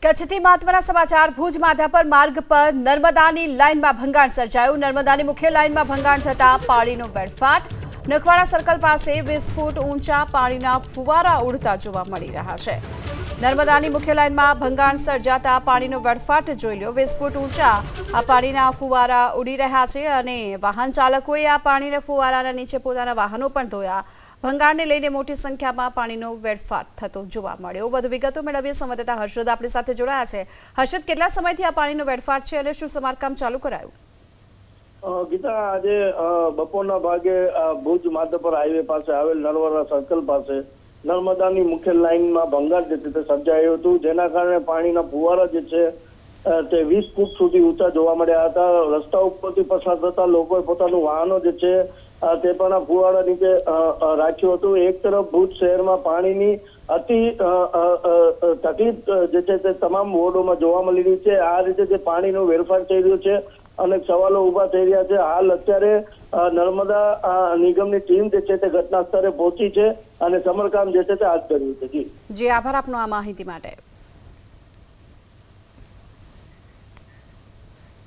કચ્છથી મહત્વના સમાચાર ભુજ માધાપર માર્ગ પર નર્મદાની લાઇનમાં ભંગાણ સર્જાયું। નર્મદાની મુખ્ય લાઇનમાં ભંગાણ થતા પાણીનો વેડફાટ। નખવાડા સર્કલ પાસે 20 ફૂટ ઊંચા પાણીના ફુવારા ઉડતા જોવા મળી રહ્યા છે। નર્મદાની મુખ્ય લાઇનમાં ભંગાણ સર્જાતા પાણીનો વેડફાટ જોઈ લો। 20 ફૂટ ઊંચા આ પાણીના ફુવારા ઉડી રહ્યા છે અને વાહન ચાલકોએ આ પાણીના ફુવારાના નીચે પોતાના વાહનો પણ ધોયા। ભંગાણને લઈને મોટી સંખ્યામાં પાણીનો વેડફાટ થતો જોવા મળ્યો। વધુ વિગતો મેળવીએ સંવાદદાતા હર્ષદ આપણી સાથે જોડાયા છે। હર્ષદ, કેટલા સમયથી આ પાણીનો વેડફાટ છે અને શું સમારકામ ચાલુ કરાયું? ગીતા, આજે બપોરના ભાગે ભુજ માધાપર હાઈવે પાસે આવેલ નરવાડા સર્કલ પાસે નર્મદાની મુખ્ય લાઇનમાં ભંગાણ જે છે તે સર્જાયું હતું, જેના કારણે પાણીના ફુવારા જે છે તે 20 ફૂટ સુધી ઊંચા જોવા મળ્યા હતા। રસ્તા ઉપરથી પસાર થતા લોકોએ પોતાનું વાહનો જે છે તે પણ આ ફુવારા નીચે રાખ્યું હતું। એક તરફ ભુજ શહેરમાં પાણીની અતિ તકલીફ જે છે તે તમામ વોર્ડોમાં જોવા મળી રહી છે। આ રીતે જે પાણીનો વેડફાટ થઈ રહ્યો છે, અનેક સવાલો ઉભા થઈ રહ્યા છે। હાલ અત્યારે નર્મદા નિગમની ટીમ જે છે તે ઘટના સ્થળે પહોંચી છે અને સમારકામ જે છે તે હાથ ધર્યું છે। જી, આભાર આપનો આ માહિતી માટે।